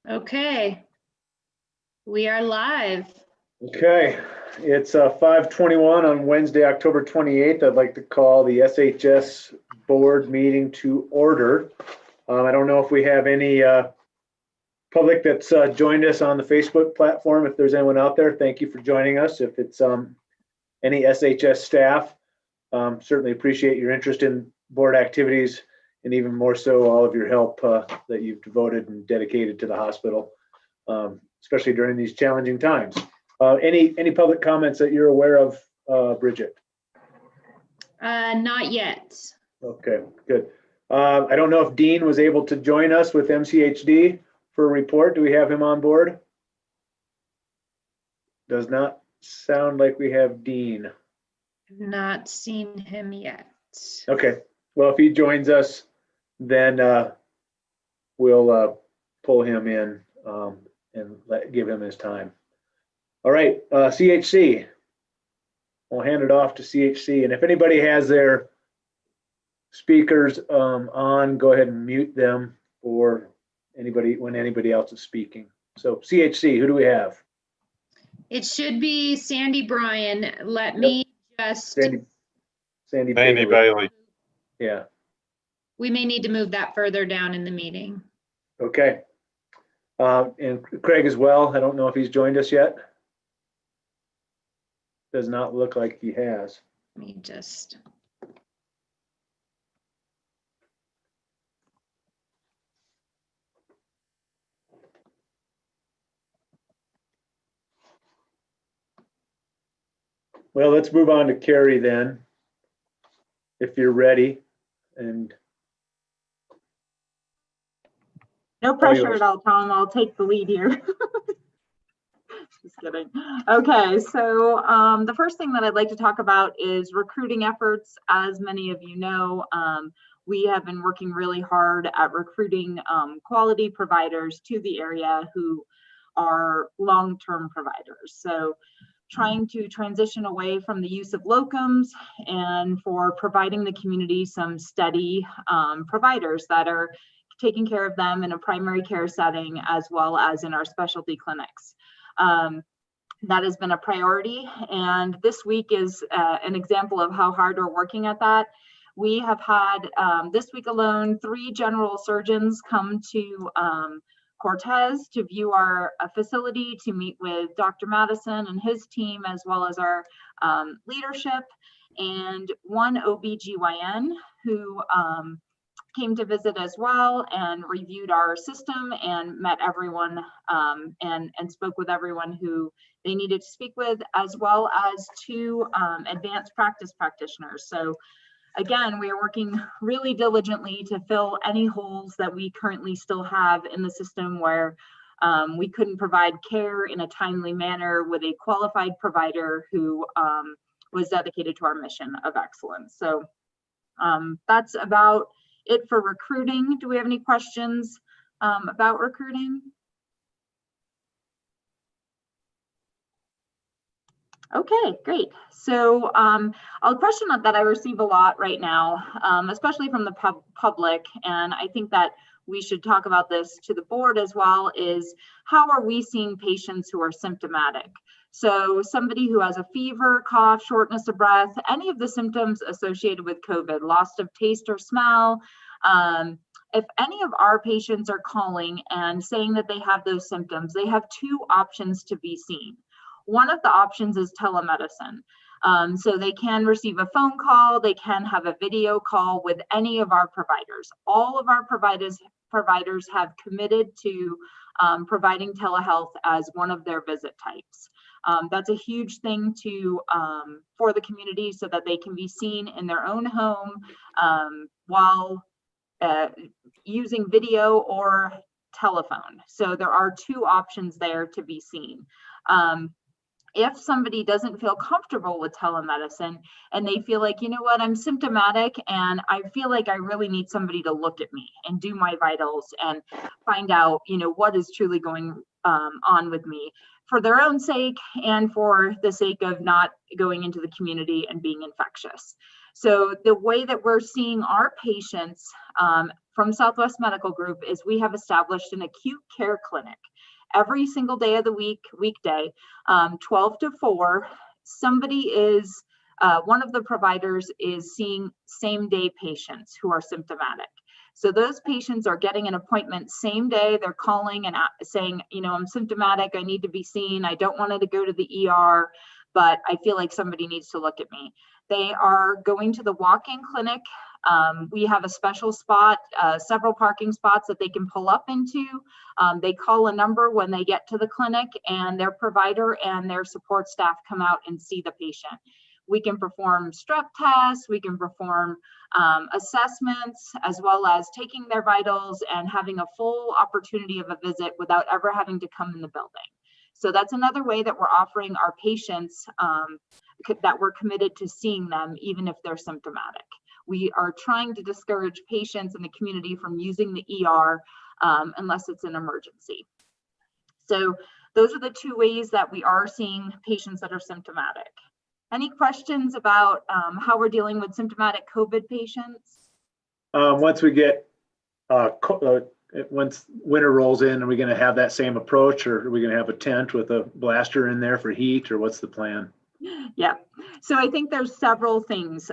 Okay, we are live. Okay, it's 5:21 on Wednesday, October 28th. I'd like to call the SHS board meeting to order. I don't know if we have any public that's joined us on the Facebook platform. If there's anyone out there, thank you for joining us. If it's any SHS staff, certainly appreciate your interest in board activities, and even more so all of your help that you've devoted and dedicated to the hospital, especially during these challenging times. Any public comments that you're aware of, Bridget? Not yet. Okay, good. I don't know if Dean was able to join us with MCHD for a report. Do we have him on board? Does not sound like we have Dean. Not seen him yet. Okay, well, if he joins us, then we'll pull him in and give him his time. All right, CHC. We'll hand it off to CHC, and if anybody has their speakers on, go ahead and mute them for anybody when anybody else is speaking. So CHC, who do we have? It should be Sandy Bryan. Let me just. Sandy Bailey. Yeah. We may need to move that further down in the meeting. Okay. And Craig as well. I don't know if he's joined us yet. Does not look like he has. Let me just. Well, let's move on to Carrie then, if you're ready. And no pressure at all, Tom. I'll take the lead here. Just kidding. Okay, so the first thing that I'd like to talk about is recruiting efforts. As many of you know, we have been working really hard at recruiting quality providers to the area who are long-term providers. So trying to transition away from the use of locums and for providing the community some steady providers that are taking care of them in a primary care setting as well as in our specialty clinics. That has been a priority, and this week is an example of how hard we're working at that. We have had this week alone 3 general surgeons come to Cortez to view our facility, to meet with Dr. Madison and his team, as well as our leadership, and 1 OBGYN who came to visit as well and reviewed our system and met everyone and spoke with everyone who they needed to speak with, as well as 2 advanced practice practitioners. So again, we are working really diligently to fill any holes that we currently still have in the system where we couldn't provide care in a timely manner with a qualified provider who was dedicated to our mission of excellence. So that's about it for recruiting. Do we have any questions about recruiting? Okay, great. So a question that I receive a lot right now, especially from the public, and I think that we should talk about this to the board as well, is how are we seeing patients who are symptomatic? So somebody who has a fever, cough, shortness of breath, any of the symptoms associated with COVID, loss of taste or smell, if any of our patients are calling and saying that they have those symptoms, they have 2 options to be seen. One of the options is telemedicine. So they can receive a phone call, they can have a video call with any of our providers. All of our providers have committed to providing telehealth as one of their visit types. That's a huge thing for the community so that they can be seen in their own home while using video or telephone. So there are 2 options there to be seen. If somebody doesn't feel comfortable with telemedicine and they feel like, you know what, I'm symptomatic and I feel like I really need somebody to look at me and do my vitals and find out, you know, what is truly going on with me for their own sake and for the sake of not going into the community and being infectious. So the way that we're seeing our patients from Southwest Medical Group is we have established an acute care clinic every single day of the week, weekday, 12 to 4. Somebody is, one of the providers is seeing same day patients who are symptomatic. So those patients are getting an appointment same day. They're calling and saying, you know, I'm symptomatic, I need to be seen. I don't want to go to the ER, but I feel like somebody needs to look at me. They are going to the walk-in clinic. We have a special spot, several parking spots that they can pull up into. They call a number when they get to the clinic, and their provider and their support staff come out and see the patient. We can perform strep tests, we can perform assessments, as well as taking their vitals and having a full opportunity of a visit without ever having to come in the building. So that's another way that we're offering our patients that we're committed to seeing them even if they're symptomatic. We are trying to discourage patients in the community from using the ER unless it's an emergency. So those are the two ways that we are seeing patients that are symptomatic. Any questions about how we're dealing with symptomatic COVID patients? Once we get, once winter rolls in, are we going to have that same approach, or are we going to have a tent with a blaster in there for heat, or what's the plan? Yeah, so I think there's several things.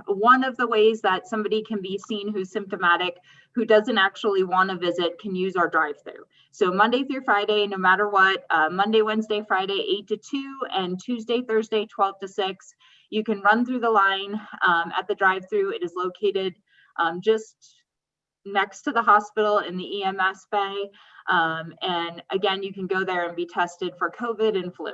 One of the ways that somebody can be seen who's symptomatic, who doesn't actually want to visit, can use our drive-through. So Monday through Friday, no matter what, Monday, Wednesday, Friday, 8 to 2, and Tuesday, Thursday, 12 to 6. You can run through the line at the drive-through. It is located just next to the hospital in the EMS bay. And again, you can go there and be tested for COVID and flu.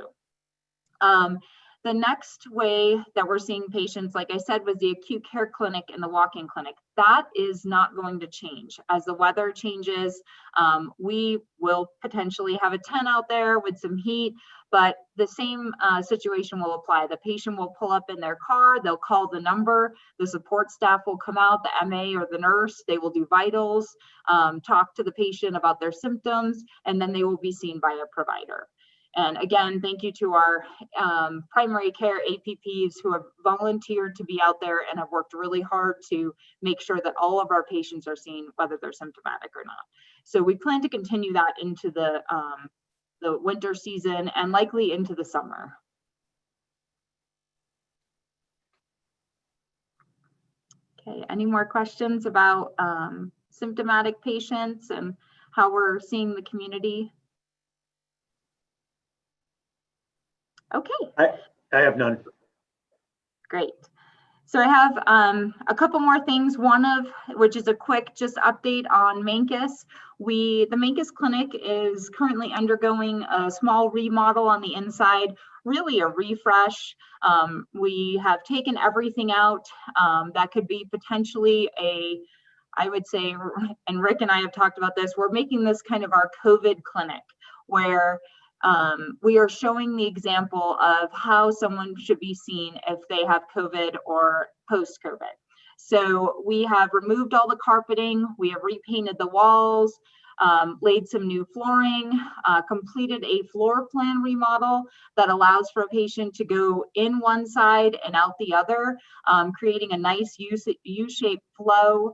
The next way that we're seeing patients, like I said, was the acute care clinic and the walk-in clinic. That is not going to change. As the weather changes, we will potentially have a tent out there with some heat, but the same situation will apply. The patient will pull up in their car, they'll call the number, the support staff will come out, the MA or the nurse, they will do vitals, talk to the patient about their symptoms, and then they will be seen by a provider. And again, thank you to our primary care APPs who have volunteered to be out there and have worked really hard to make sure that all of our patients are seen, whether they're symptomatic or not. So we plan to continue that into the winter season and likely into the summer. Okay, any more questions about symptomatic patients and how we're seeing the community? Okay. I have none. Great. So I have a couple more things. One of which is a quick just update on Mancus. The Mancus clinic is currently undergoing a small remodel on the inside, really a refresh. We have taken everything out that could be potentially I would say, and Rick and I have talked about this, we're making this kind of our COVID clinic where we are showing the example of how someone should be seen if they have COVID or post-COVID. So we have removed all the carpeting, we have repainted the walls, laid some new flooring, completed a floor plan remodel that allows for a patient to go in one side and out the other, creating a nice U-shaped flow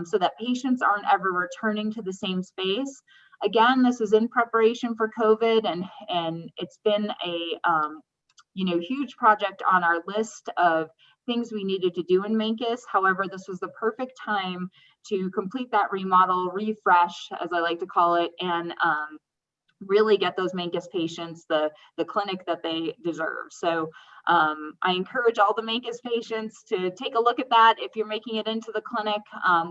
so that patients aren't ever returning to the same space. Again, this is in preparation for COVID, and it's been a huge project on our list of things we needed to do in Mancus. However, this was the perfect time to complete that remodel, refresh, as I like to call it, and really get those Mancus patients the clinic that they deserve. So I encourage all the Mancus patients to take a look at that if you're making it into the clinic.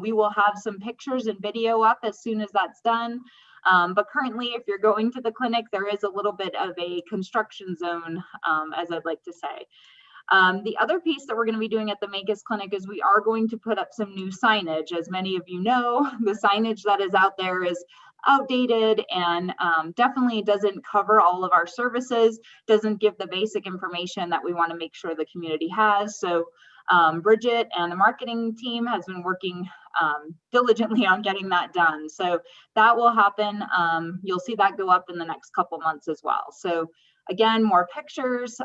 We will have some pictures and video up as soon as that's done. But currently, if you're going to the clinic, there is a little bit of a construction zone, as I'd like to say. The other piece that we're going to be doing at the Mancus clinic is we are going to put up some new signage. As many of you know, the signage that is out there is outdated and definitely doesn't cover all of our services, doesn't give the basic information that we want to make sure the community has. So Bridget and the marketing team has been working diligently on getting that done. So that will happen. You'll see that go up in the next couple months as well. So Again, more pictures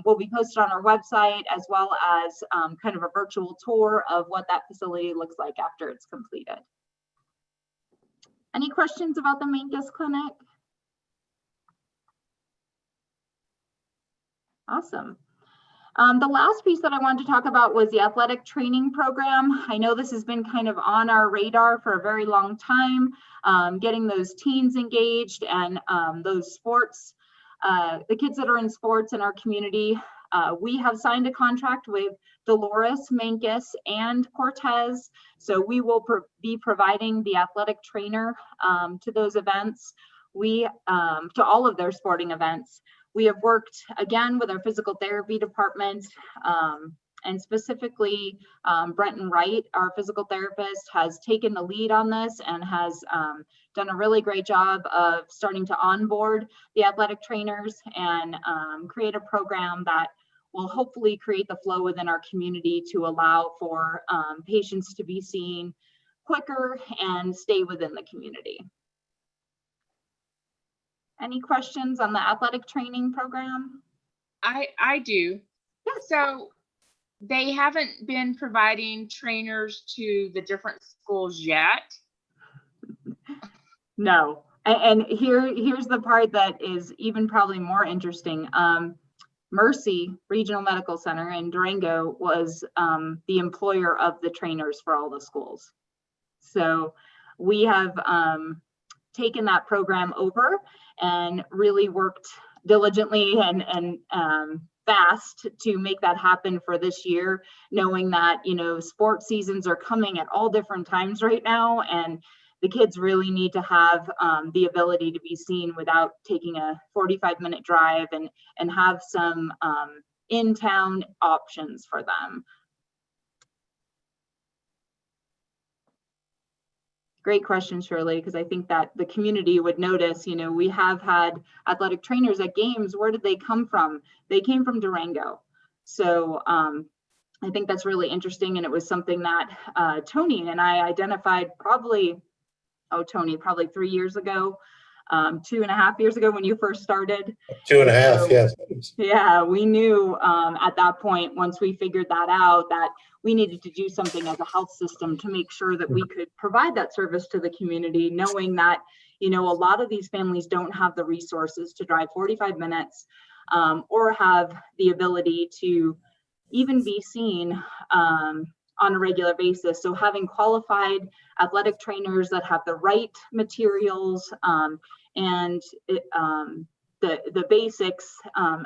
will be posted on our website, as well as kind of a virtual tour of what that facility looks like after it's completed. Any questions about the Mancus Clinic? Awesome. The last piece that I wanted to talk about was the athletic training program. I know this has been kind of on our radar for a very long time, getting those teens engaged and those sports, the kids that are in sports in our community. We have signed a contract with Dolores, Mancus, and Cortez. So we will be providing the athletic trainer to those events, to all of their sporting events. We have worked again with our physical therapy department, and specifically Brenton Wright, our physical therapist, has taken the lead on this and has done a really great job of starting to onboard the athletic trainers and create a program that will hopefully create the flow within our community to allow for patients to be seen quicker and stay within the community. Any questions on the athletic training program? I do. Yes. So they haven't been providing trainers to the different schools yet? No. And here's the part that is even probably more interesting. Mercy Regional Medical Center in Durango was the employer of the trainers for all the schools. So we have taken that program over and really worked diligently and fast to make that happen for this year, knowing that, you know, sports seasons are coming at all different times right now, and the kids really need to have the ability to be seen without taking a 45-minute drive and have some in-town options for them. Great question, Shirley, because I think that the community would notice, you know, we have had athletic trainers at games. Where did they come from? They came from Durango. So I think that's really interesting. And it was something that Tony and I identified probably 3 years ago, 2.5 years ago when you first started. 2.5, so, yes. Yeah, we knew at that point, once we figured that out, that we needed to do something as a health system to make sure that we could provide that service to the community, knowing that, you know, a lot of these families don't have the resources to drive 45 minutes or have the ability to even be seen on a regular basis. So having qualified athletic trainers that have the right materials and the basics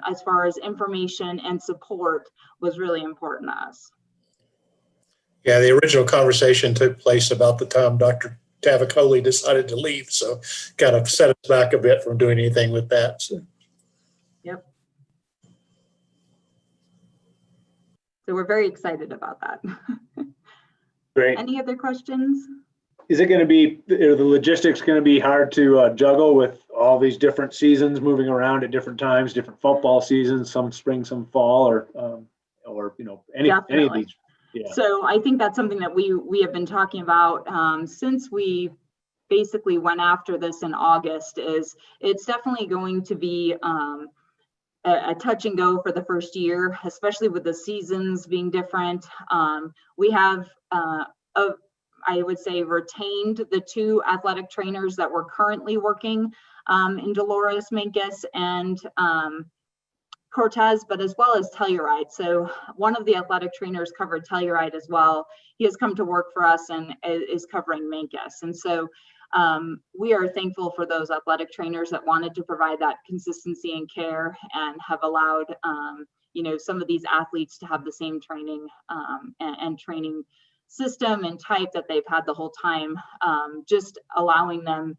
as far as information and support was really important to us. Yeah, the original conversation took place about the time Dr. Tavicoli decided to leave, so kind of set us back a bit from doing anything with that. So. Yep. So we're very excited about that. Great. Any other questions? Is it going to be, are the logistics going to be hard to juggle with all these different seasons moving around at different times, different football seasons, some spring, some fall, or you know, any of these? Yeah. So I think that's something that we have been talking about since we basically went after this in August. Is it's definitely going to be a touch and go for the first year, especially with the seasons being different. We have I would say retained the 2 athletic trainers that were currently working in Dolores, Mancus, and Cortez, but as well as Telluride. So one of the athletic trainers covered Telluride as well. He has come to work for us and is covering Mancus. And so we are thankful for those athletic trainers that wanted to provide that consistency and care and have allowed you know, some of these athletes to have the same training and training system and type that they've had the whole time, just allowing them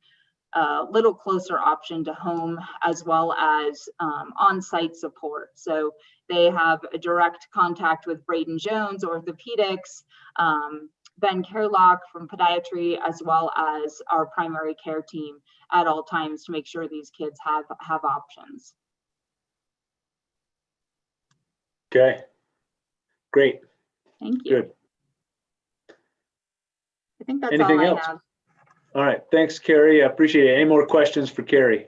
a little closer option to home as well as on-site support. So they have a direct contact with Braden Jones, orthopedics, Ben Kerlock from podiatry, as well as our primary care team at all times to make sure these kids have options. Okay. Great. Thank you. Good. I think that's Anything all I else? have. All right. Thanks, Carrie. I appreciate it. Any more questions for Carrie?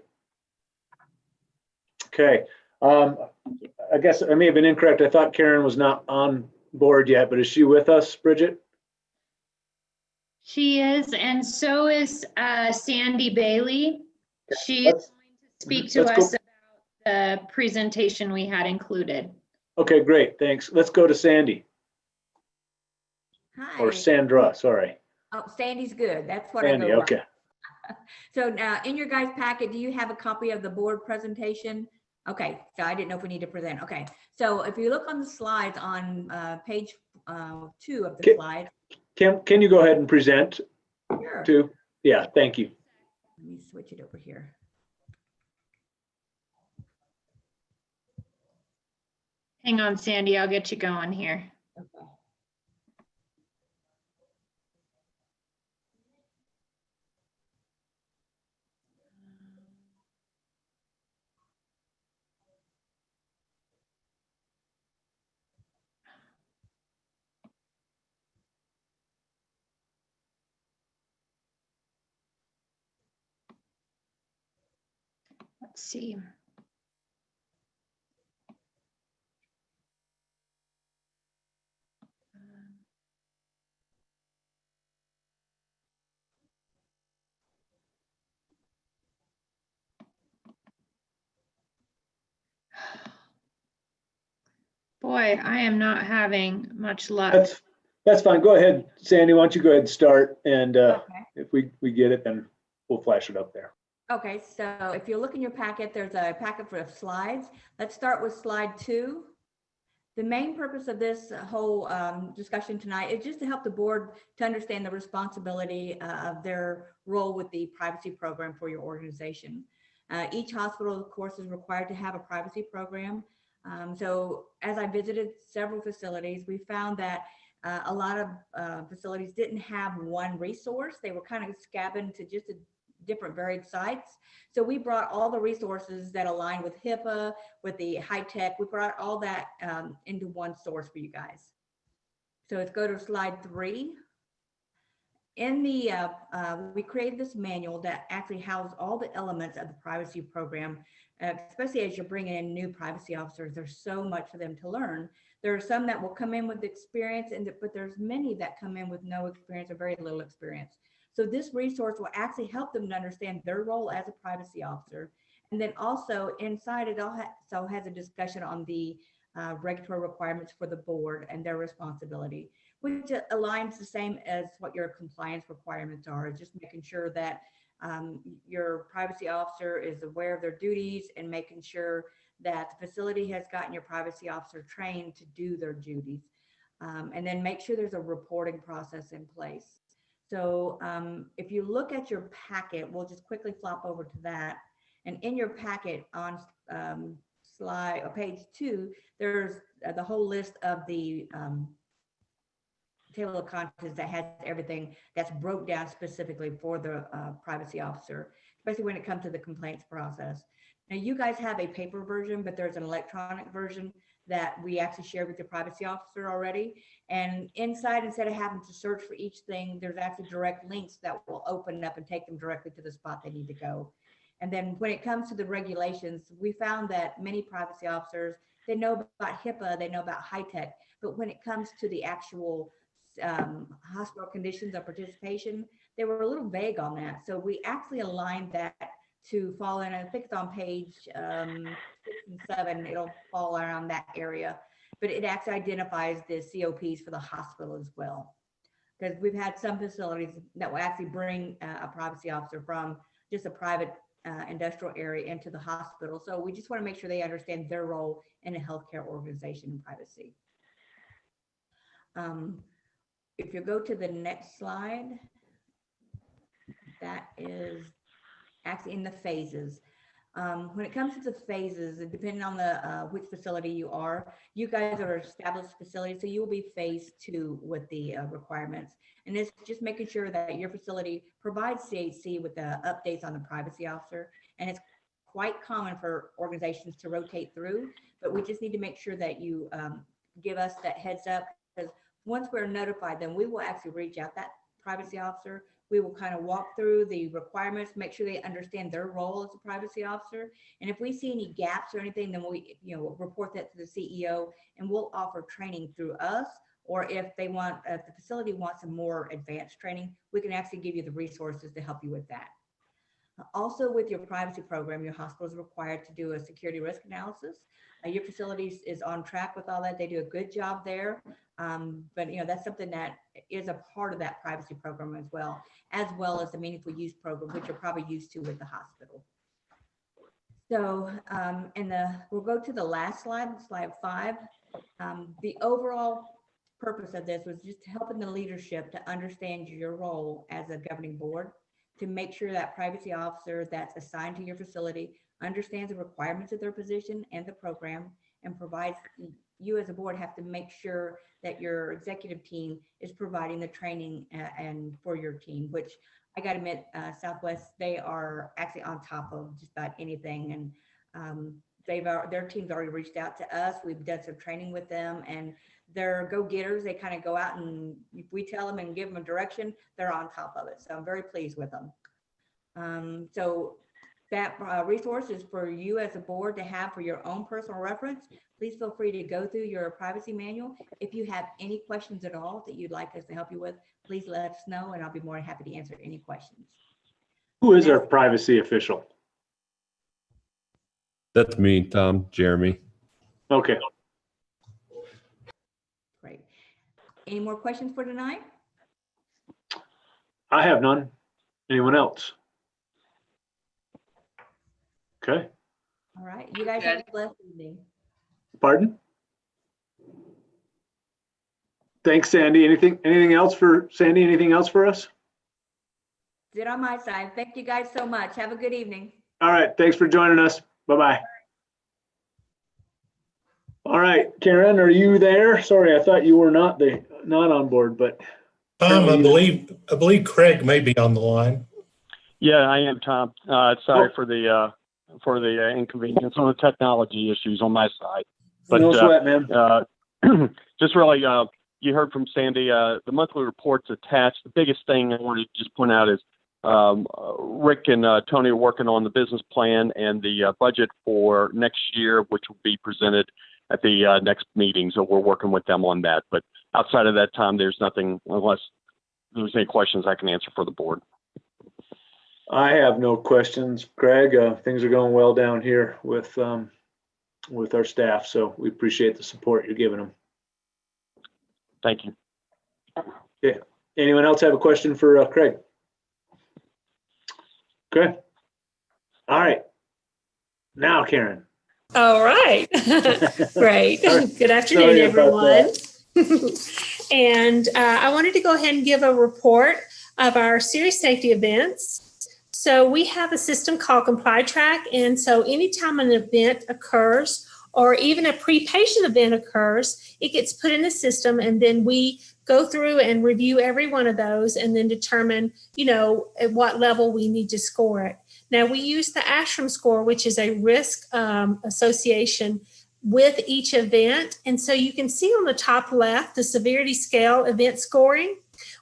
Okay. I guess I may have been incorrect. I thought Karen was not on board yet, but is she with us, Bridget? She is, and so is Sandy Bailey. She is Let's- going to speak to let's go- us about the presentation we had included. Okay, great. Thanks. Let's go to Sandy Hi. or Sandra. Sorry. Oh, Sandy's good. That's what I Sandy. go by. Okay. So now in your guys' packet, do you have a copy of the board presentation? Okay, so I didn't know if we need to present. Okay, so if you look on the slides on page 2 of the Okay. slide. Can you go ahead and present Sure. too? Yeah, thank you. Let me switch it over here. Hang on, Sandy, I'll get you going here. Okay. Let's see. Boy, I am not having much luck. That's fine. Go ahead, Sandy. Why don't you go ahead and start? And Okay. if we get it, then we'll flash it up there. Okay, so if you look in your packet, there's a packet for slides. Let's start with slide 2. The main purpose of this whole discussion tonight is just to help the board to understand the responsibility of their role with the privacy program for your organization. Each hospital, of course, is required to have a privacy program. So as I visited several facilities, we found that a lot of facilities didn't have one resource. They were kind of scattered to just different varied sites. So we brought all the resources that align with HIPAA, with the high tech, we brought all that into one source for you guys. So let's go to slide 3. In the, we created this manual that actually houses all the elements of the privacy program, especially as you're bringing in new privacy officers. There's so much for them to learn. There are some that will come in with experience, but there's many that come in with no experience or very little experience. So this resource will actually help them to understand their role as a privacy officer. And then also inside it also has a discussion on the regulatory requirements for the board and their responsibility, which aligns the same as what your compliance requirements are, just making sure that your privacy officer is aware of their duties and making sure that the facility has gotten your privacy officer trained to do their duties. And then make sure there's a reporting process in place. So if you look at your packet, we'll just quickly flop over to that. And in your packet on slide or page 2, there's the whole list of the table of contents that has everything that's broke down specifically for the privacy officer, especially when it comes to the complaints process. Now you guys have a paper version, but there's an electronic version that we actually shared with the privacy officer already. And inside, instead of having to search for each thing, there's actually direct links that will open up and take them directly to the spot they need to go. And then when it comes to the regulations, we found that many privacy officers, they know about HIPAA, they know about high tech, but when it comes to the actual hospital conditions of participation, they were a little vague on that. So we actually aligned that to fall in, I think it's on page 6 and 7, it'll fall around that area, but it actually identifies the COPs for the hospital as well. Because we've had some facilities that will actually bring a privacy officer from just a private industrial area into the hospital. So we just want to make sure they understand their role in a healthcare organization and privacy. If you go to the next slide, that is actually in the phases. When it comes to the phases, depending on the which facility you are, you guys are established facilities, so you will be phase 2 with the requirements. And it's just making sure that your facility provides CHC with the updates on the privacy officer. And it's quite common for organizations to rotate through, but we just need to make sure that you give us that heads up, because once we're notified, then we will actually reach out. That privacy officer. We will kind of walk through the requirements, make sure they understand their role as a privacy officer. And if we see any gaps or anything, then we, we'll report that to the CEO, and we'll offer training through us. Or if they want, if the facility wants some more advanced training, we can actually give you the resources to help you with that. Also, with your privacy program, your hospital is required to do a security risk analysis. Your facility is on track with all that. They do a good job there. But that's something that is a part of that privacy program as well as the meaningful use program, which you're probably used to with the hospital. So, we'll go to the last slide, slide 5. The overall purpose of this was just helping the leadership to understand your role as a governing board, to make sure that privacy officer that's assigned to your facility understands the requirements of their position and the program, and provides, you as a board have to make sure that your executive team is providing the training and for your team, which I got to admit, Southwest, they are actually on top of just about anything. And their team's already reached out to us. We've done some training with them, and they're go-getters. They kind of go out, and if we tell them and give them a direction, they're on top of it. So I'm very pleased with them. So that resource is for you as a board to have for your own personal reference. Please feel free to go through your privacy manual. If you have any questions at all that you'd like us to help you with, please let us know, and I'll be more than happy to answer any questions. Who is our privacy official? That's me, Tom, Jeremy. Okay. Great. Any more questions for tonight? I have none. Anyone else? Okay. All right. You guys have a blessed evening. Pardon? Thanks, Sandy. Anything else for Sandy? Anything else for us? Sit on my side. Thank you guys so much. Have a good evening. All right. Thanks for joining us. Bye-bye. All right, Karen, are you there? Sorry, I thought you were not on board, but. Tom, I believe Craig may be on the line. Yeah, I am, Tom. Sorry for the inconvenience on the technology issues on my side. But no sweat, man. Just really, you heard from Sandy. The monthly report's attached. The biggest thing I wanted to just point out is Rick and Tony are working on the business plan and the budget for next year, which will be presented at the next meeting. So we're working with them on that. But outside of that, Tom, there's nothing, unless there's any questions I can answer for the board. I have no questions, Craig. Things are going well down here with our staff, so we appreciate the support you're giving them. Thank you. Okay. Anyone else have a question for Craig? Okay. All right. Now, Karen. All right. Great. Good afternoon, everyone. And I wanted to go ahead and give a report of our serious safety events. So we have a system called Comply Track. And so anytime an event occurs, or even a pre-patient event occurs, it gets put in the system, and then we go through and review every one of those and then determine, at what level we need to score it. Now, we use the ASHRAM score, which is a risk association with each event. And so you can see on the top left, the severity scale event scoring.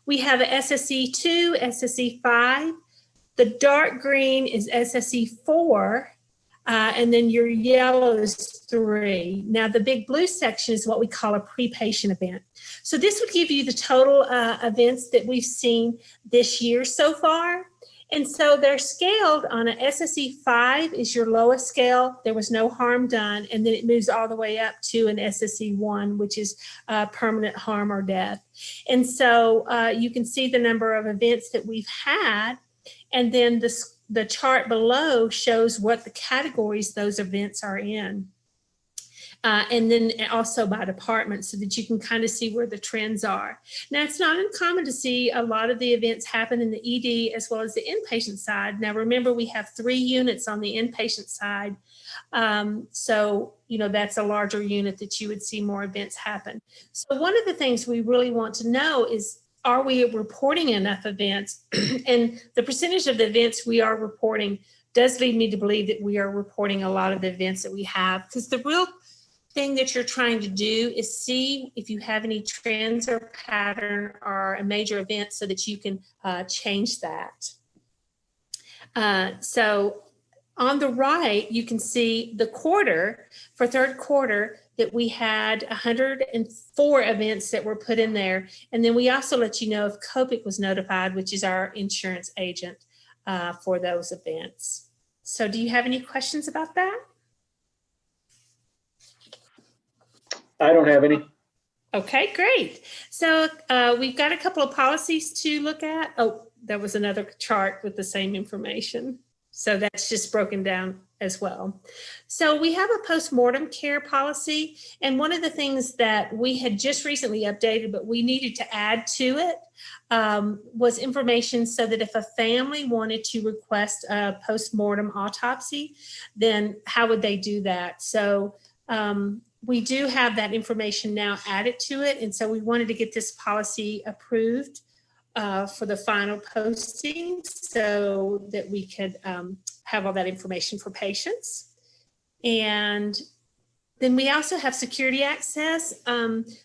We have a SSE 2, SSE 5. The dark green is SSE 4. And then your yellow is 3. Now, the big blue section is what we call a pre-patient event. So this would give you the total events that we've seen this year so far. And so they're scaled on an SSE 5 is your lowest scale. There was no harm done. And then it moves all the way up to an SSE 1, which is permanent harm or death. And so you can see the number of events that we've had. And then the chart below shows what the categories those events are in. And then also by department, so that you can kind of see where the trends are. Now, it's not uncommon to see a lot of the events happen in the ED as well as the inpatient side. Now, remember, we have 3 units on the inpatient side. So, that's a larger unit that you would see more events happen. So one of the things we really want to know is, are we reporting enough events? And the percentage of the events we are reporting does lead me to believe that we are reporting a lot of the events that we have, because the real thing that you're trying to do is see if you have any trends or pattern or a major event so that you can change that. So on the right, you can see the quarter for third quarter that we had 104 events that were put in there. And then we also let you know if COPIC was notified, which is our insurance agent for those events. So do you have any questions about that? I don't have any. Okay, great. So we've got a couple of policies to look at. Oh, there was another chart with the same information. So that's just broken down as well. So we have a postmortem care policy. And one of the things that we had just recently updated, but we needed to add to it was information so that if a family wanted to request a postmortem autopsy, then how would they do that? So we do have that information now added to it. And so we wanted to get this policy approved for the final posting so that we could have all that information for patients. And then we also have security access.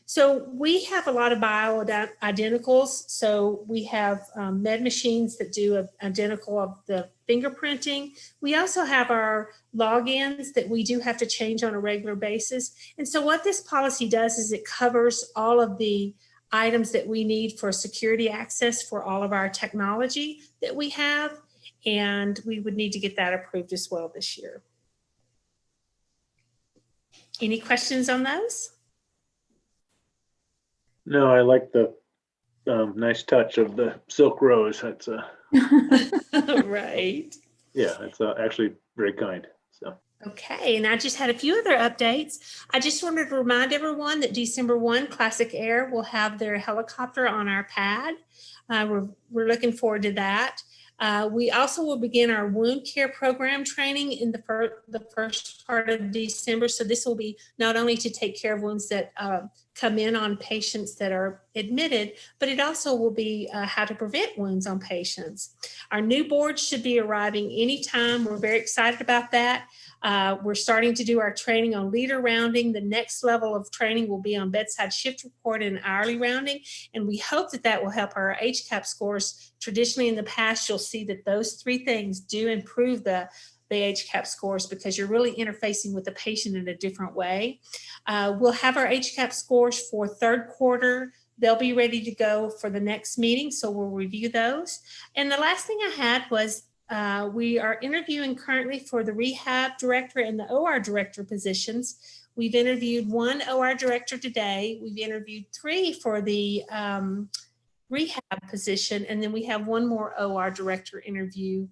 So we have a lot of bioidenticals. So we have med machines that do identical of the fingerprinting. We also have our logins that we do have to change on a regular basis. And so what this policy does is it covers all of the items that we need for security access for all of our technology that we have. And we would need to get that approved as well this year. Any questions on those? No, I like the nice touch of the silk rose. That's Right. yeah, it's actually very kind. So Okay, and I just had a few other updates. I just wanted to remind everyone that December 1, Classic Air will have their helicopter on our pad. We're looking forward to that. We also will begin our wound care program training in the first part of December. So this will be not only to take care of wounds that come in on patients that are admitted, but it also will be how to prevent wounds on patients. Our new board should be arriving anytime. We're very excited about that. We're starting to do our training on leader rounding. The next level of training will be on bedside shift report and hourly rounding. And we hope that that will help our HCAP scores. Traditionally in the past, you'll see that those three things do improve the HCAP scores because you're really interfacing with the patient in a different way. We'll have our HCAP scores for third quarter. They'll be ready to go for the next meeting, so we'll review those. And the last thing I had was we are interviewing currently for the rehab director and the OR director positions. We've interviewed one OR director today. We've interviewed 3 for the rehab position, and then we have one more OR director interview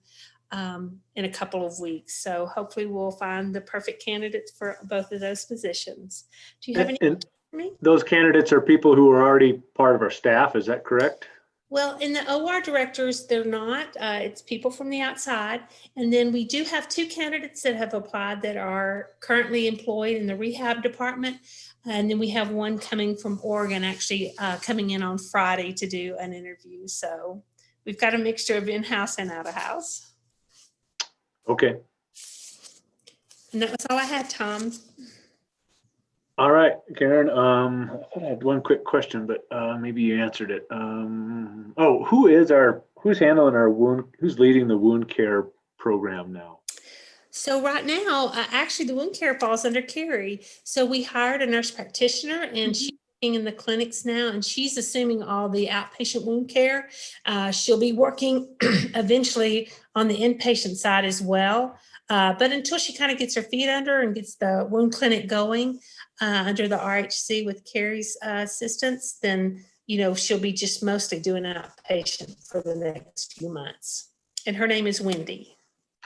in a couple of weeks. So hopefully we'll find the perfect candidates for both of those positions. Do you have any questions for me? those candidates are people who are already part of our staff. Is that correct? Well, in the OR directors, they're not. It's people from the outside. And then we do have 2 candidates that have applied that are currently employed in the rehab department. And then we have one coming from Oregon, actually coming in on Friday to do an interview. So we've got a mixture of in-house and out-of-house. Okay. And that was all I had, Tom. All right, Karen. I thought I had one quick question, but maybe you answered it. Oh, who's handling our who's leading the wound care program now? So right now, actually the wound care falls under Carrie. So we hired a nurse practitioner and she's working in the clinics now and she's assuming all the outpatient wound care. She'll be working eventually on the inpatient side as well. But until she kind of gets her feet under and gets the wound clinic going under the RHC with Carrie's assistance, then, she'll be just mostly doing outpatient for the next few months. And her name is Wendy.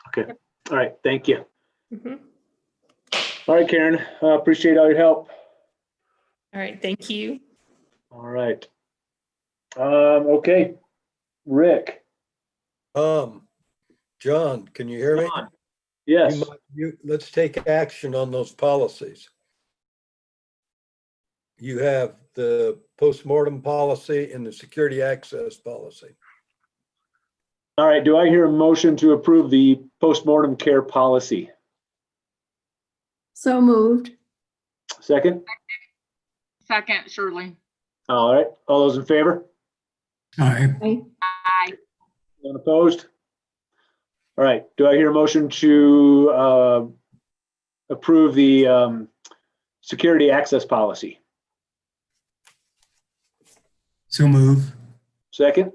Okay. All right. Thank you. Mm-hmm. All right, Karen. Appreciate all your help. All right. Thank you. All right. Okay. Rick. John, can you hear me? Yes. Let's take action on those policies. You have the postmortem policy and the security access policy. All right. Do I hear a motion to approve the postmortem care policy? So moved. Second? Second, Shirley. All right, all those in favor? Aye. Aye. None opposed? All right, do I hear a motion to approve the security access policy? So move. Second?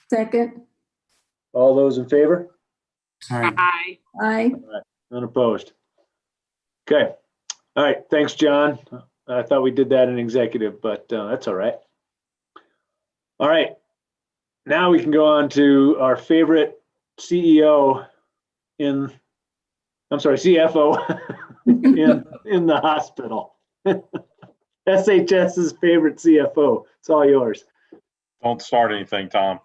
Second. All those in favor? Aye. Aye. Aye. None opposed? Okay, all right, thanks, John. I thought we did that in executive, but that's all right. All right, now we can go on to our favorite CEO CFO in the hospital. SHS's favorite CFO. It's all yours. Don't start anything, Tom.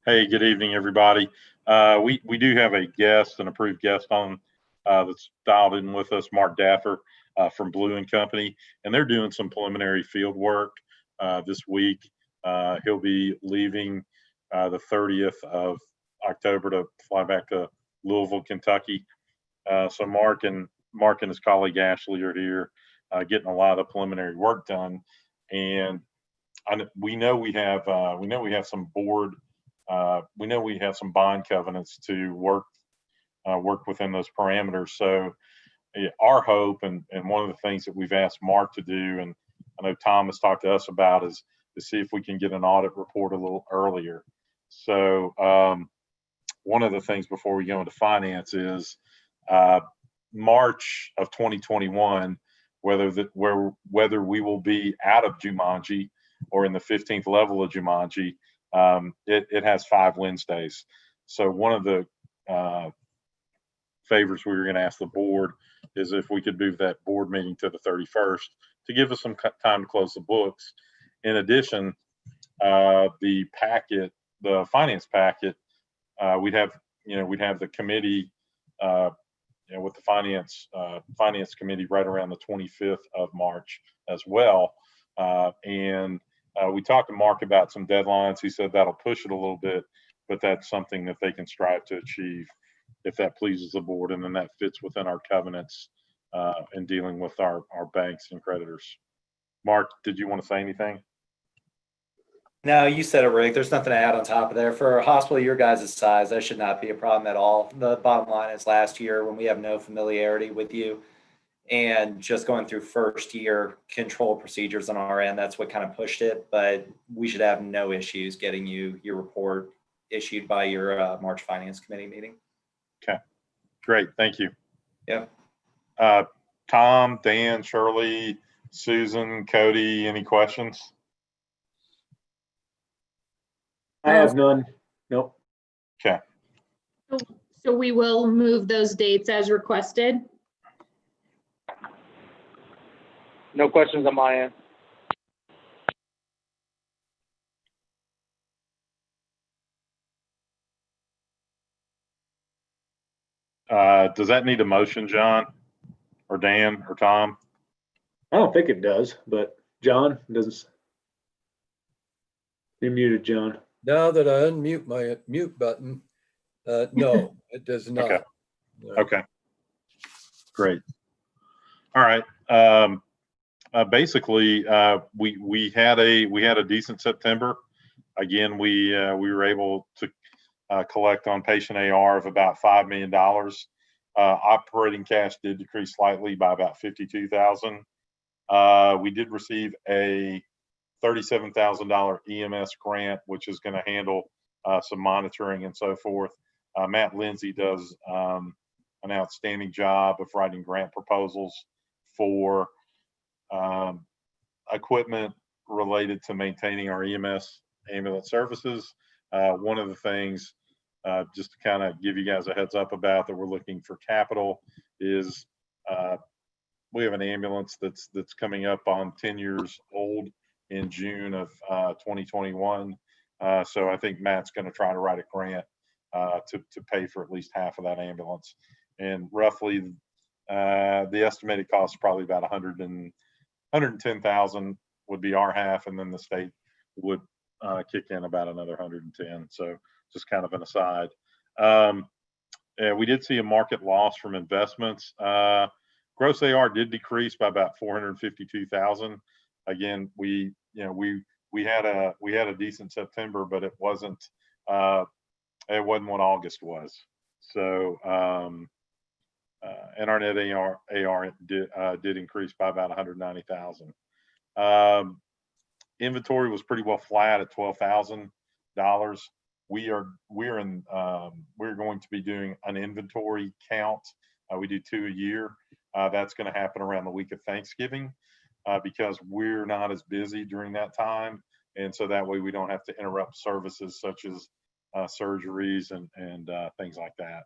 Hey, good evening, everybody. We do have a guest, an approved guest on that's dialed in with us, Mark Daffer from Blue & Company, and they're doing some preliminary field work this week. He'll be leaving the 30th of October to fly back to Louisville, Kentucky. So Mark and his colleague Ashley are here getting a lot of preliminary work done, and we know we have some board. We know we have some bond covenants to work within those parameters. So our hope and one of the things that we've asked Mark to do, and I know Tom has talked to us about, is to see if we can get an audit report a little earlier. So one of the things before we go into finance is March of 2021, whether we will be out of Jumanji or in the 15th level of Jumanji, it has 5 Wednesdays. So one of the favors we were going to ask the board is if we could move that board meeting to the 31st to give us some time to close the books. In addition, the finance packet, we'd have the committee, with the finance committee right around the 25th of March as well. And we talked to Mark about some deadlines. He said that'll push it a little bit, but that's something that they can strive to achieve if that pleases the board, and then that fits within our covenants in dealing with our banks and creditors. Mark, did you want to say anything? No, you said it, Rick. There's nothing to add on top of there. For a hospital your guys' size, that should not be a problem at all. The bottom line is last year, when we have no familiarity with you and just going through first year control procedures on our end, that's what kind of pushed it. But we should have no issues getting you your report issued by your March Finance Committee meeting. Okay, great. Thank you. Yeah. Tom, Dan, Shirley, Susan, Cody, any questions? I have none. Nope. Okay. So we will move those dates as requested. No questions on my end. Does that need a motion, John or Dan or Tom? I don't think it does, but John doesn't. You're muted, John. Now that I unmute my mute button, no, it does not. Okay. No. Okay. Great. All right. Basically, we had a decent September. Again, we were able to collect on patient AR of about $5 million. Operating cash did decrease slightly by about $52,000. We did receive a $37,000 EMS grant, which is going to handle some monitoring and so forth. Matt Lindsay does an outstanding job of writing grant proposals for equipment related to maintaining our EMS ambulance services. One of the things, just to kind of give you guys a heads up about that we're looking for capital is we have an ambulance that's coming up on 10 years old in June of 2021. So I think Matt's going to try to write a grant to pay for at least half of that ambulance. And roughly the estimated cost is probably about $110,000 would be our half, and then the state would kick in about another 110. So just kind of an aside. We did see a market loss from investments. Gross AR did decrease by about 452,000. Again, we had a decent September, but it wasn't what August was. So and our net AR did increase by about 190,000. Inventory was pretty well flat at $12,000. We're going to be doing an inventory count. We do 2 a year. That's going to happen around the week of Thanksgiving because we're not as busy during that time, and so that way we don't have to interrupt services such as surgeries and things like that.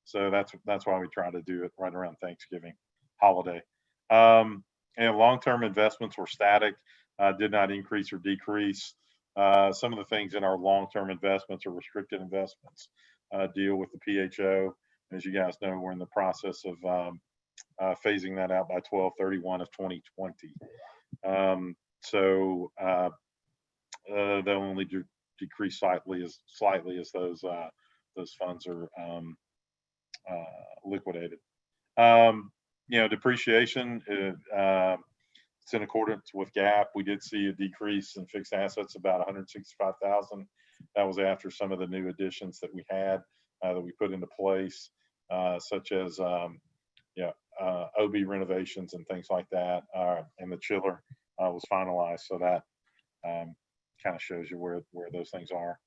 So that's why we try to do it right around Thanksgiving holiday. And long-term investments were static, did not increase or decrease. Some of the things in our long-term investments are restricted investments, deal with the PHO. As you guys know, we're in the process of phasing that out by 12/31 of 2020. So they'll only decrease slightly as those funds are liquidated. Depreciation, it's in accordance with GAAP. We did see a decrease in fixed assets about 165,000. That was after some of the new additions that we had that we put into place, such as OB renovations and things like that, and the chiller was finalized. So that kind of shows you where those things are.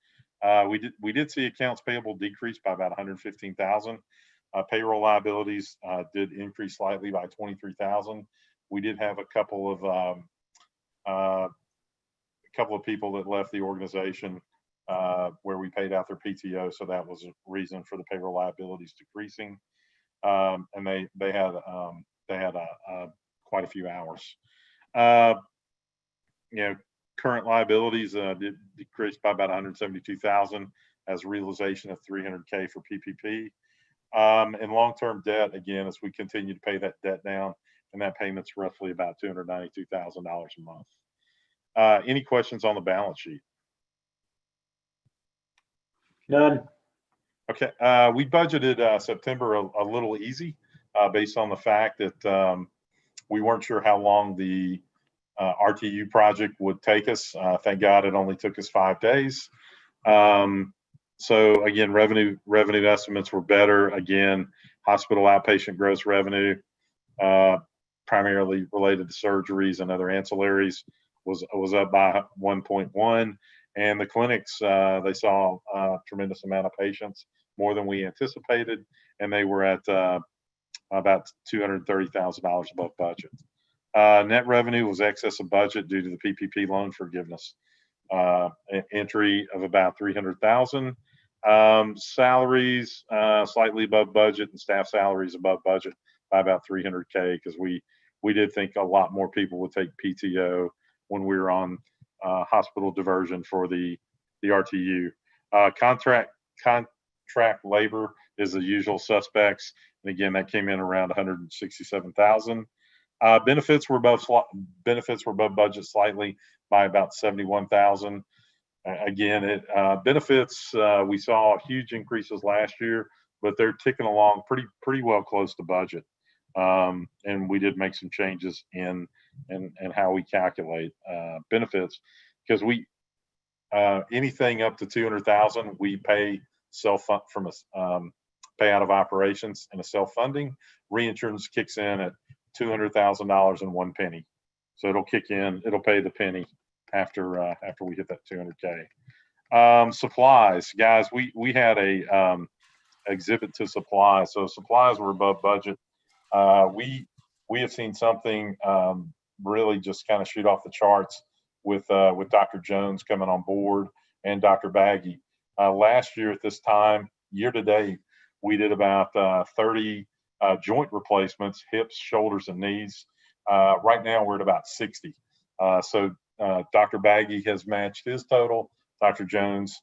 We did see accounts payable decrease by about 115,000. Payroll liabilities did increase slightly by 23,000. We did have a couple of people that left the organization where we paid out their PTO, so that was a reason for the payroll liabilities decreasing. And they had quite a few hours. Current liabilities did decrease by about 172,000 as a realization of 300K for PPP. And long-term debt, again, as we continue to pay that debt down, and that payment's roughly about $292,000 a month. Any questions on the balance sheet? None. Okay, we budgeted September a little easy based on the fact that we weren't sure how long the RTU project would take us. Thank God it only took us 5 days. So again, revenue estimates were better. Again, hospital outpatient gross revenue, primarily related to surgeries and other ancillaries, was up by 1.1. And the clinics, they saw a tremendous amount of patients, more than we anticipated, and they were at about $230,000 above budget. Net revenue was excess of budget due to the PPP loan forgiveness. Entry of about 300,000. Salaries slightly above budget, and staff salaries above budget by about 300K, because we did think a lot more people would take PTO when we were on hospital diversion for the RTU. Contract labor is the usual suspects, and again that came in around 167,000. Benefits were above budget slightly by about 71,000. Again, benefits, we saw huge increases last year, but they're ticking along pretty well close to budget. And we did make some changes in how we calculate benefits, because we anything up to 200,000 we pay self-fund from a pay out of operations and a self-funding. Reinsurance kicks in at $200,000 and 1 penny, so it'll kick in. It'll pay the penny after we hit that 200K. Supplies, guys, we had a exhibit to supplies, so supplies were above budget. We have seen something really just kind of shoot off the charts with Dr. Jones coming on board and Dr. Baggy. Last year at this time, year to date, we did about 30 joint replacements, hips, shoulders, and knees. Right now we're at about 60. So Dr. Baggy has matched his total. Dr. Jones,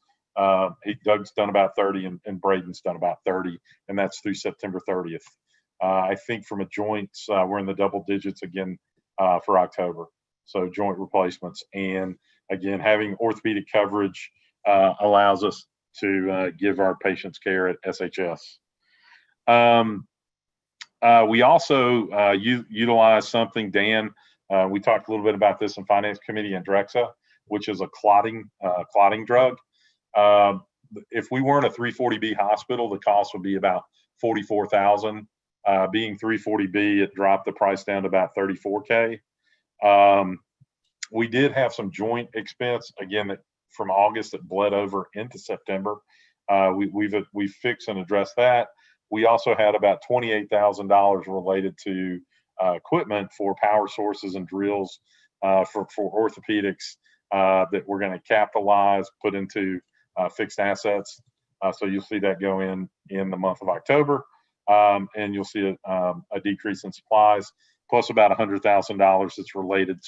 Doug's done about 30, and Braden's done about 30, and that's through September 30th. I think from a joints, we're in the double digits again for October. So joint replacements, and again, having orthopedic coverage allows us to give our patients care at SHS. We also utilize something, Dan, we talked a little bit about this in Finance Committee, Andrexa, which is a clotting drug. If we weren't a 340B hospital, the cost would be about $44,000. Being 340B, it dropped the price down to about $34K. We did have some joint expense, again, that from August that bled over into September. We've fixed and addressed that. We also had about $28,000 related to equipment for power sources and drills for orthopedics that we're going to capitalize, put into fixed assets. So you'll see that go in the month of October, and you'll see a decrease in supplies, plus about $100,000 that's related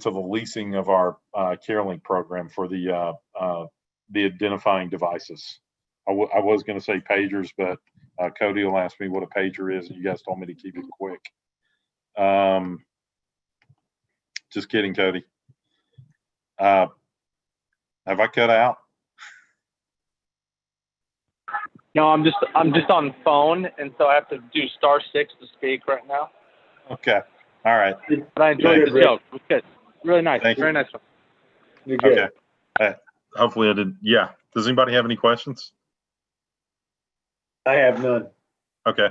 to the leasing of our CareLink program for the identifying devices. I was going to say pagers, but Cody will ask me what a pager is, and you guys told me to keep it quick. Just kidding, Cody. Have I cut out? No, I'm just on phone, and so I have to do *6 to speak right now. Okay. All right. But I enjoyed the joke. It was good. Really nice. Thank you. Very nice one. You're good. Okay. Hopefully I didn't. Yeah. Does anybody have any questions? I have none. Okay.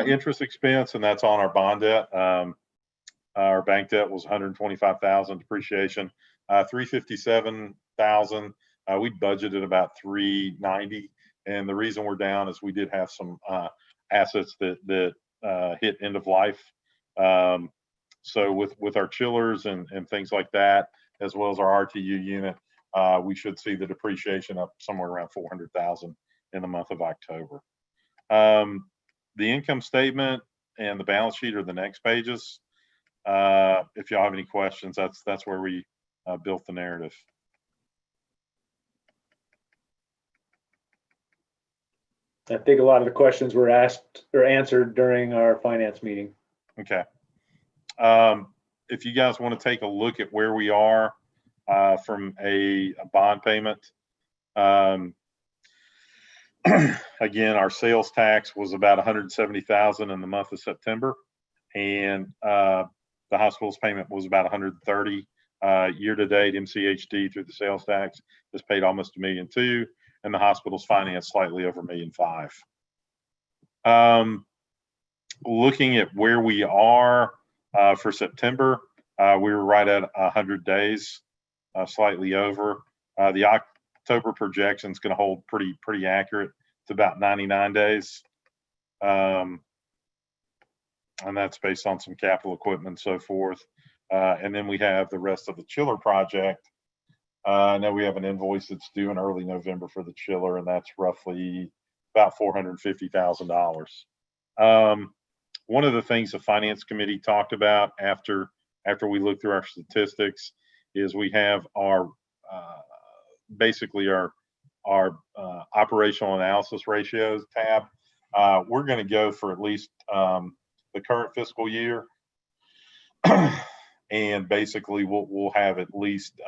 Interest expense, and that's on our bond debt. Our bank debt was $125,000. Depreciation, $357,000. We budgeted about $390,000, and the reason we're down is we did have some assets that hit end of life. So with our chillers and things like that, as well as our RTU unit, we should see the depreciation up somewhere around $400,000 in the month of October. The income statement and the balance sheet are the next pages. If y'all have any questions, that's where we built the narrative. I think a lot of the questions were asked or answered during our finance meeting. Okay. If you guys want to take a look at where we are from a bond payment, again, our sales tax was about $170,000 in the month of September, and the hospital's payment was about $130,000. Year to date, MCHD through the sales tax has paid almost $1.2 million, and the hospital's financed slightly over $1.5 million. Looking at where we are for September, we were right at 100 days, slightly over. The October projection is going to hold pretty accurate. It's about 99 days. And that's based on some capital equipment and so forth. And then we have the rest of the chiller project. Now we have an invoice that's due in early November for the chiller, and that's roughly about $450,000. One of the things the Finance Committee talked about after we looked through our statistics is we have our basically our operational analysis ratios tab. We're going to go for at least the current fiscal year, and basically we'll have at least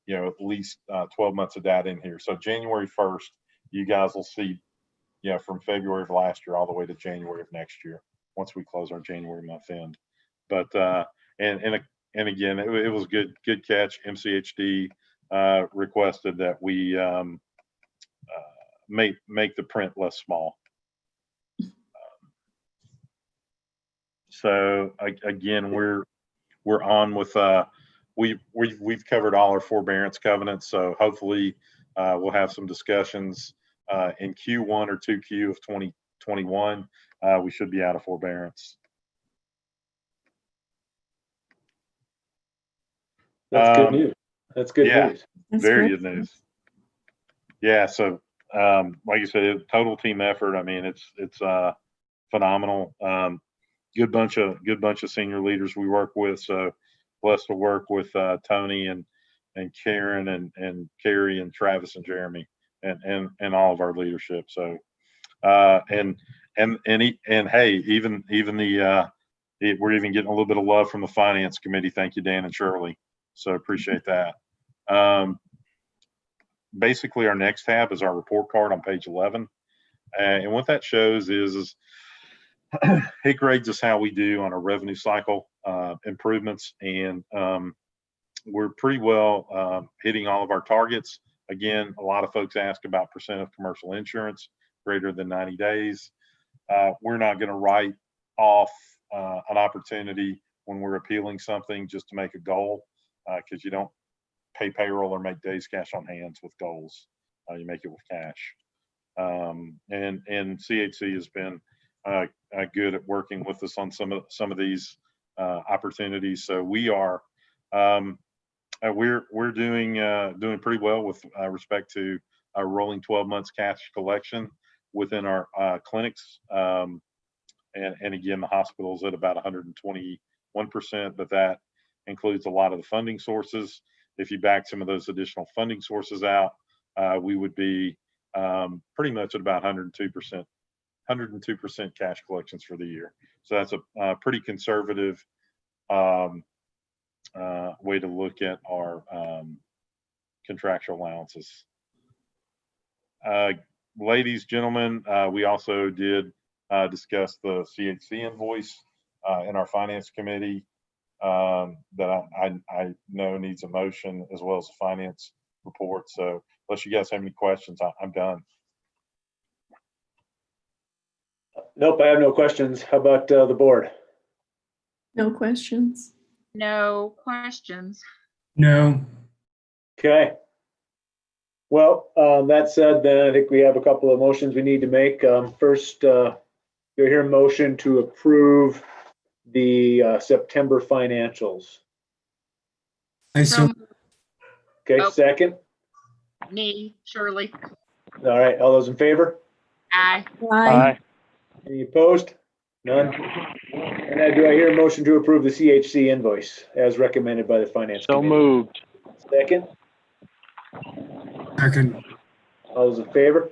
12 months of data in here. So January 1st, you guys will see, from February of last year all the way to January of next year, once we close our January month end. But and again, it was good catch. MCHD requested that we make the print less small. So again, we're on with we've covered all our forbearance covenants. So hopefully we'll have some discussions in Q1 or 2Q of 2021. We should be out of forbearance. That's good news. That's good news. Very good news. Yeah. So like you said, total team effort. I mean, it's phenomenal. Good bunch of senior leaders we work with. So blessed to work with Tony and Karen and Carrie and Travis and Jeremy and all of our leadership. So and hey, even the we're even getting a little bit of love from the Finance Committee. Thank you, Dan and Shirley. So appreciate that. basically our next tab is our report card on page 11. And what that shows is it grades us how we do on our revenue cycle improvements. And we're pretty well hitting all of our targets. Again, a lot of folks ask about percent of commercial insurance greater than 90 days. We're not going to write off an opportunity when we're appealing something just to make a goal, because you don't pay payroll or make days cash on hands with goals. You make it with cash. And CHC has been good at working with us on some of these opportunities. So we are we're doing pretty well with respect to our rolling 12 months cash collection within our clinics. And again, the hospital's at about 121%, but that includes a lot of the funding sources. If you back some of those additional funding sources out, we would be pretty much at about 102% cash collections for the year. So that's a pretty conservative way to look at our contractual allowances. Ladies, gentlemen, we also did discuss the CHC invoice in our finance committee that I know needs a motion as well as a finance report. So unless you guys have any questions, I'm done. Nope, I have no questions. How about the board? No questions. No questions. No. Okay. Well, that said, then I think we have a couple of motions we need to make. First, you'll hear a motion to approve the September financials. I so Okay, Oh. second. Me, Shirley. All right, all those in favor? Aye. Aye. Any opposed? None. And do I hear a motion to approve the CHC invoice as recommended by the finance So committee? moved. Second. second. All those in favor?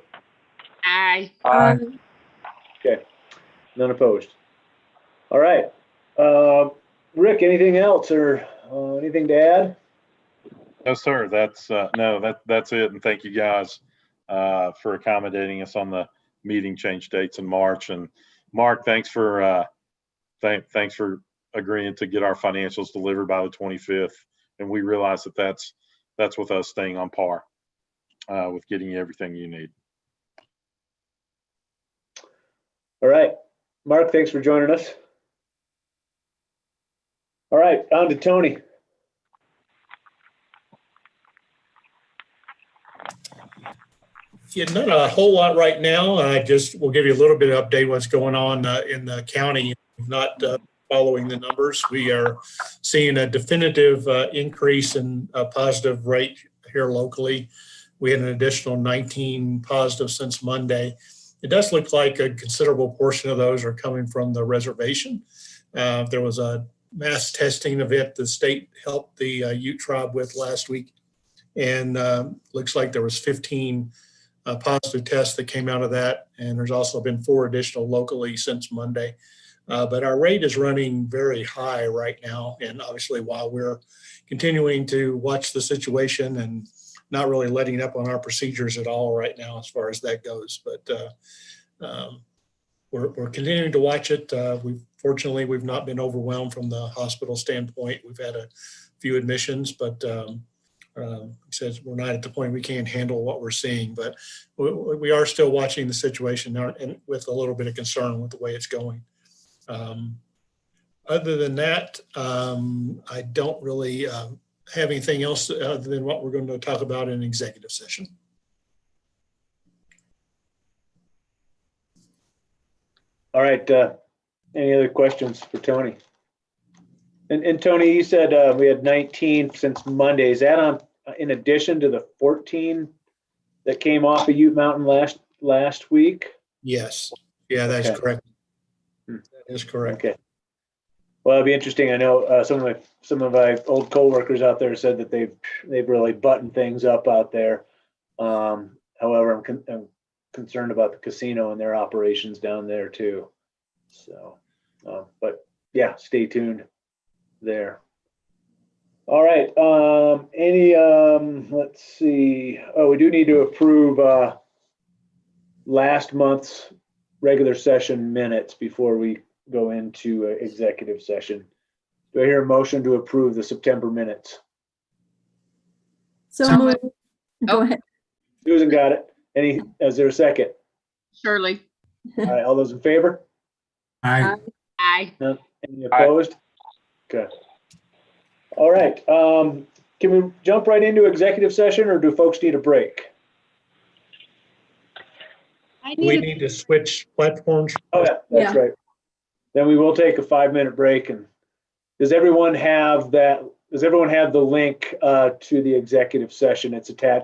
Aye. Aye. Okay, none opposed. All right. Rick, anything else or anything to add? No, sir. That's that's it. And thank you guys for accommodating us on the meeting change dates in March. And Mark, thanks for thanks for agreeing to get our financials delivered by the 25th. And we realize that that's with us staying on par with getting you everything you need. All right. Mark, thanks for joining us. All right, on to Tony. Yeah, not a whole lot right now. We'll give you a little bit of update what's going on in the county. Not following the numbers. We are seeing a definitive increase in a positive rate here locally. We had an additional 19 positive since Monday. It does look like a considerable portion of those are coming from the reservation. There was a mass testing event the state helped the Ute tribe with last week, and looks like there was 15 positive tests that came out of that, and there's also been 4 additional locally since Monday. But our rate is running very high right now, and obviously while we're continuing to watch the situation and not really letting up on our procedures at all right now as far as that goes, but we're continuing to watch it. Fortunately, we've not been overwhelmed from the hospital standpoint. We've had a few admissions, but he says we're not at the point we can't handle what we're seeing, but we are still watching the situation now and with a little bit of concern with the way it's going. Other than that, I don't really have anything else other than what we're going to talk about in executive session. All right. Any other questions for Tony? And Tony, you said we had 19 since Monday. Is that on in addition to the 14 that came off of Ute Mountain last week? Yes. Yeah, that's Okay. correct. That is correct. Okay. Well, it'd be interesting. I know some of my old coworkers out there said that they've really buttoned things up out there. However, I'm concerned about the casino and their operations down there too. So, but yeah, stay tuned there. All right, let's see. Oh, we do need to approve, last month's regular session minutes before we go into executive session. Do I hear a motion to approve the September minutes? So So moved. Go Oh. ahead. Susan got it. Is there a second? Surely. All right, all those in favor? Aye. Aye. Any opposed? Okay. All right, can we jump right into executive session or do folks need a break? I We need, need to switch platforms. Oh, yeah, that's Yeah. right. Then we will take a 5-minute break. And does everyone have the link to the executive session? It's attached